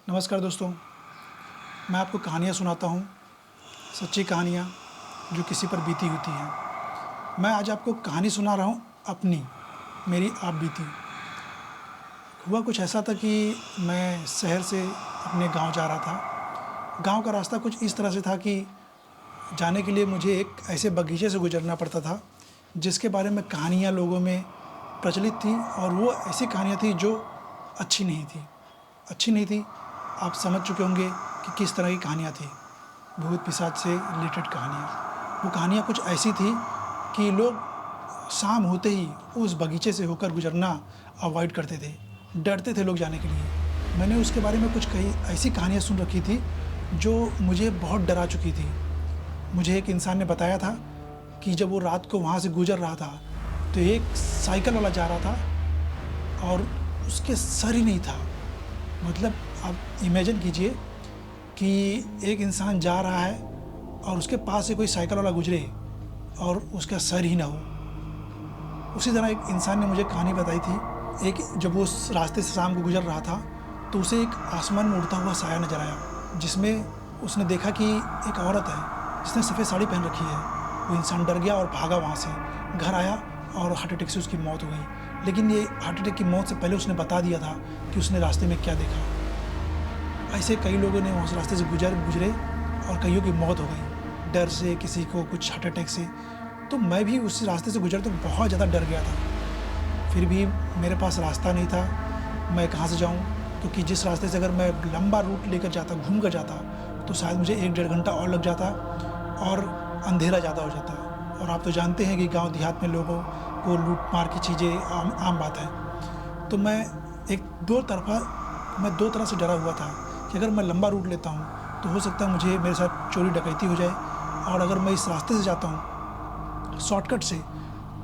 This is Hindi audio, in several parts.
नमस्कार दोस्तों, मैं आपको कहानियाँ सुनाता हूँ, सच्ची कहानियाँ जो किसी पर बीती होती हैं। मैं आज आपको कहानी सुना रहा हूँ अपनी, मेरी आप बीती। हुआ कुछ ऐसा था कि मैं शहर से अपने गाँव जा रहा था। गाँव का रास्ता कुछ इस तरह से था कि जाने के लिए मुझे एक ऐसे बगीचे से गुज़रना पड़ता था, जिसके बारे में कहानियाँ लोगों में प्रचलित थी और वो ऐसी कहानियाँ थी जो अच्छी नहीं थी। अच्छी नहीं थी, आप समझ चुके होंगे कि किस तरह की कहानियाँ थी। भूत-पिशाच से रिलेटेड कहानियाँ। वो कहानियाँ कुछ ऐसी थी कि लोग शाम होते ही उस बगीचे से होकर गुज़रना अवॉइड करते थे। डरते थे लोग जाने के लिए। मैंने उसके बारे में कुछ कई ऐसी कहानियाँ सुन रखी थी, जो मुझे बहुत डरा चुकी थी। मुझे एक इंसान ने बताया था कि जब वो रात को वहाँ से गुज़र रहा था, तो एक साइकिल वाला जा रहा था और उसके सर ही नहीं था। मतलब आप इमेजिन कीजिए कि एक इंसान जा रहा है और उसके पास से कोई साइकिल वाला गुज़रे और उसका सर ही ना हो। उसी तरह एक इंसान ने मुझे कहानी बताई थी, जब वो उस रास्ते से शाम को गुज़र रहा था, तो उसे एक आसमान में उड़ता हुआ साया नज़र आया, जिसमें उसने देखा कि एक औरत है, जिसने सफ़ेद साड़ी पहन रखी है। वो इंसान डर गया और भागा वहाँ से। घर आया और हार्ट अटैक से उसकी मौत हो गई। लेकिन ये हार्ट अटैक की मौत से पहले उसने बता दिया था कि उसने रास्ते में क्या देखा। ऐसे कई लोगों ने उस रास्ते से गुज़रे और कईयों की मौत हो गई, डर से, किसी को कुछ हार्ट अटैक से। तो मैं भी उस रास्ते से गुज़रा तो बहुत ज़्यादा डर गया था। फिर भी मेरे पास रास्ता नहीं था, मैं कहाँ से जाऊँ? क्योंकि जिस रास्ते से अगर मैं लंबा रूट लेकर जाता, घूम कर जाता, तो शायद मुझे 1 डेढ़ घंटा और लग जाता और अंधेरा ज़्यादा हो जाता। और आप तो जानते हैं कि गाँव देहात में लोगों को लूट-मार की चीज़ें आम बात है। तो मैं दो तरह से डरा हुआ था कि अगर मैं लंबा रूट लेता हूँ, तो हो सकता है मुझे मेरे साथ चोरी डकैती हो जाए, और अगर मैं इस रास्ते से जाता हूँ शॉर्टकट से,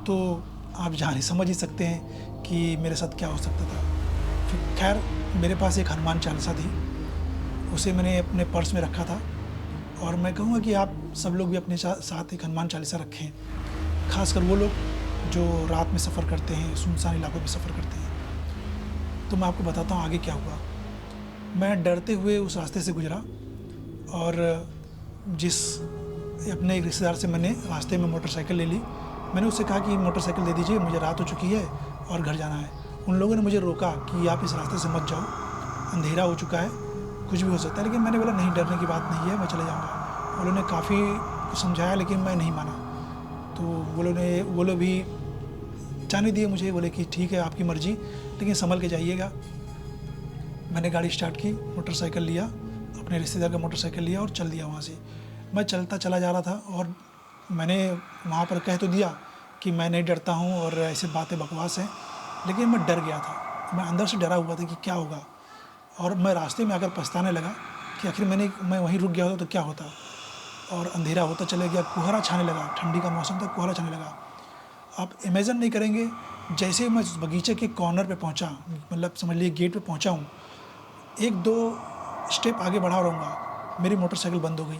तो आप समझ ही सकते हैं कि मेरे साथ क्या हो सकता था। फिर खैर, मेरे पास एक हनुमान चालीसा थी, उसे मैंने अपने पर्स में रखा था, और मैं कहूँगा कि आप सब लोग भी अपने साथ एक हनुमान चालीसा रखें। ख़ासकर वो लोग जो रात में सफ़र करते हैं, सुनसान इलाकों में सफ़र करते हैं। तो मैं आपको बताता हूँ आगे क्या हुआ। मैं डरते हुए उस रास्ते से गुज़रा और अपने एक रिश्तेदार से मैंने रास्ते में मोटरसाइकिल ले ली। मैंने उससे कहा कि मोटरसाइकिल दे दीजिए, मुझे रात हो चुकी है और घर जाना है। उन लोगों ने मुझे रोका कि आप इस रास्ते से मत जाओ, अंधेरा हो चुका है, कुछ भी हो सकता है। लेकिन मैंने बोला नहीं, डरने की बात नहीं है, मैं चले जाऊँगा। उन्होंने काफ़ी कुछ समझाया, लेकिन मैं नहीं माना। तो वो लोग भी जाने दिए मुझे, बोले कि ठीक है आपकी मर्ज़ी, लेकिन संभल के जाइएगा। मैंने गाड़ी स्टार्ट की, मोटरसाइकिल लिया, अपने रिश्तेदार का मोटरसाइकिल लिया और चल दिया वहाँ से। मैं चलता चला जा रहा था और मैंने वहाँ पर कह तो दिया कि मैं नहीं डरता हूँ और ऐसी बातें बकवास हैं, लेकिन मैं डर गया था। मैं अंदर से डरा हुआ था कि क्या होगा, और मैं रास्ते में आकर पछताने लगा कि आखिर मैं वहीं रुक गया होता तो क्या होता। और अंधेरा होता चला गया, कोहरा छाने लगा, ठंडी का मौसम था, कोहरा छाने लगा। आप इमेजिन नहीं करेंगे, जैसे ही मैं उस बगीचे के कॉर्नर पे पहुँचा, मतलब समझ लीजिए गेट पे पहुँचा हूँ, 1-2 स्टेप आगे बढ़ा रहूँगा, मेरी मोटरसाइकिल बंद हो गई।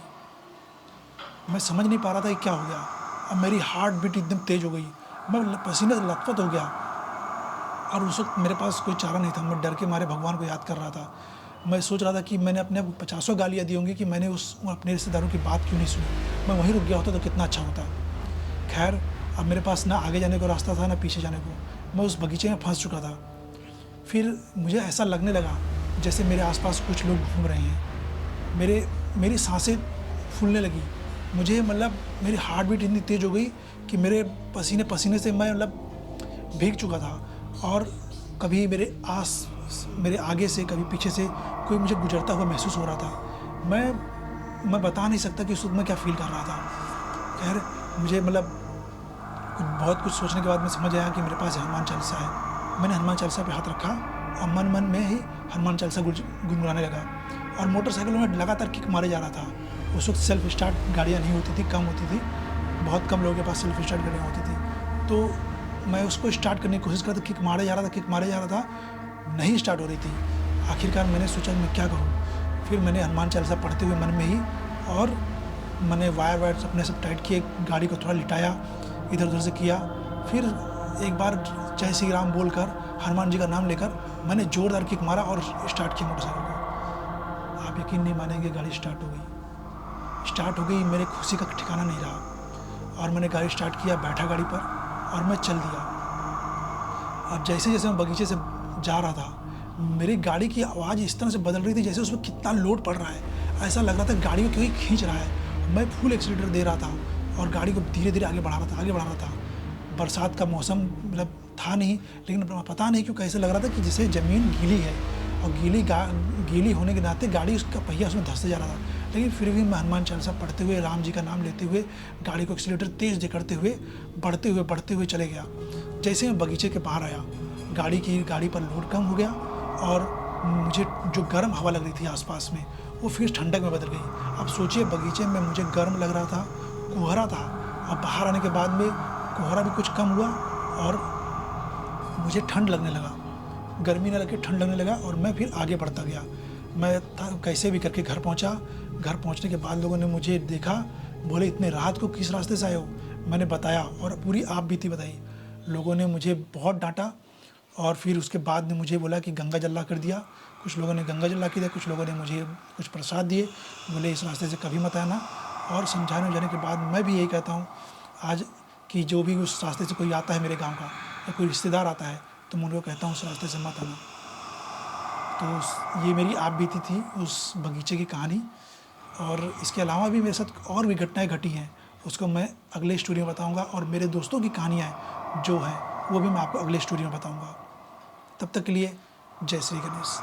मैं समझ नहीं पा रहा था कि क्या हो गया। अब मेरी हार्ट बीट एकदम तेज़ हो गई, मैं पसीने से लथपथ हो गया, और उस वक्त मेरे पास कोई चारा नहीं था। मैं डर के मारे भगवान को याद कर रहा था। मैं सोच रहा था कि मैंने अपने आप को पचासों गालियाँ दी होंगी कि मैंने अपने रिश्तेदारों की बात क्यों नहीं सुनी। मैं वहीं रुक गया होता तो कितना अच्छा होता। खैर, अब मेरे पास ना आगे जाने को रास्ता था, ना पीछे जाने को। मैं उस बगीचे में फंस चुका था। फिर मुझे ऐसा लगने लगा जैसे मेरे आसपास कुछ लोग घूम रहे हैं। मेरी सांसें फूलने लगी। मुझे मतलब मेरी हार्ट बीट इतनी तेज़ हो गई कि मेरे पसीने से मैं मतलब भीग चुका था, और कभी मेरे आगे से, कभी पीछे से कोई मुझे गुजरता हुआ महसूस हो रहा था। मैं बता नहीं सकता कि उस वक्त मैं क्या फ़ील कर रहा था। खैर, मुझे मतलब बहुत कुछ सोचने के बाद मैं समझ आया कि मेरे पास हनुमान चालीसा है। मैंने हनुमान चालीसा पे हाथ रखा और मन में ही हनुमान चालीसा गुनगुनाने लगा, और मोटरसाइकिल में लगातार किक मारे जा रहा था। उस वक्त सेल्फ स्टार्ट गाड़ियाँ नहीं होती थी, कम होती थी, बहुत कम लोगों के पास सेल्फ स्टार्ट गाड़ियाँ होती थी। तो मैं उसको स्टार्ट करने की कोशिश कर रहा था, किक मारे जा रहा था, नहीं स्टार्ट हो रही थी। आखिरकार मैंने सोचा मैं क्या करूँ। फिर मैंने हनुमान चालीसा पढ़ते हुए मन में ही, और मैंने वायर अपने सब टाइट किए, गाड़ी को थोड़ा लिटाया, इधर उधर से किया। फिर एक बार जय श्री राम बोलकर, हनुमान जी का नाम लेकर मैंने ज़ोरदार किक मारा और स्टार्ट किया मोटरसाइकिल को। आप यकीन नहीं मानेंगे, गाड़ी स्टार्ट हो गई। मेरे खुशी का ठिकाना नहीं रहा और मैंने गाड़ी स्टार्ट किया, बैठा गाड़ी पर और मैं चल दिया। अब जैसे जैसे मैं बगीचे से जा रहा था, मेरी गाड़ी की आवाज़ इस तरह से बदल रही थी जैसे उसमें कितना लोड पड़ रहा है। ऐसा लग रहा था गाड़ी को कोई खींच रहा है। मैं फुल एक्सीलरेटर दे रहा था और गाड़ी को धीरे धीरे आगे बढ़ा रहा था। बरसात का मौसम मतलब था नहीं, लेकिन पता नहीं क्यों कैसे लग रहा था कि जैसे ज़मीन गीली है और गीली होने के नाते गाड़ी उसका पहिया उसमें धंसते जा रहा था। लेकिन फिर भी मैं हनुमान चालीसा पढ़ते हुए, राम जी का नाम लेते हुए, गाड़ी को एक्सीलरेटर तेज़ करते हुए बढ़ते हुए चले गया। जैसे मैं बगीचे के बाहर आया, गाड़ी पर लोड कम हो गया और मुझे जो गर्म हवा लग रही थी आसपास में, वो फिर ठंडक में बदल गई। अब सोचिए, बगीचे में मुझे गर्म लग रहा था, कोहरा था, और बाहर आने के बाद में कोहरा भी कुछ कम हुआ और मुझे ठंड लगने लगा। गर्मी न लगे, ठंड लगने लगा और मैं फिर आगे बढ़ता गया। मैं कैसे भी करके घर पहुंचा। घर पहुंचने के बाद लोगों ने मुझे देखा, बोले इतने रात को किस रास्ते से आए हो। मैंने बताया और पूरी आप बीती बताई। लोगों ने मुझे बहुत डांटा और फिर उसके बाद में मुझे बोला कि गंगा जल ला कर दिया। कुछ लोगों ने गंगा जल ला के दिया, कुछ लोगों ने मुझे कुछ प्रसाद दिए, बोले इस रास्ते से कभी मत आना। और समझाने जाने के बाद मैं भी यही कहता हूँ आज कि जो भी उस रास्ते से कोई आता है मेरे गाँव का या कोई रिश्तेदार आता है तो मैं उनको कहता हूँ उस रास्ते से मत आना। तो ये मेरी आप बीती थी उस बगीचे की कहानी। और इसके अलावा भी मेरे साथ और भी घटनाएं घटी हैं, उसको मैं अगले स्टोरी में बताऊंगा। और मेरे दोस्तों की कहानियाँ जो हैं वो भी मैं आपको अगले स्टोरी में बताऊंगा। तब तक के लिए जय श्री गणेश।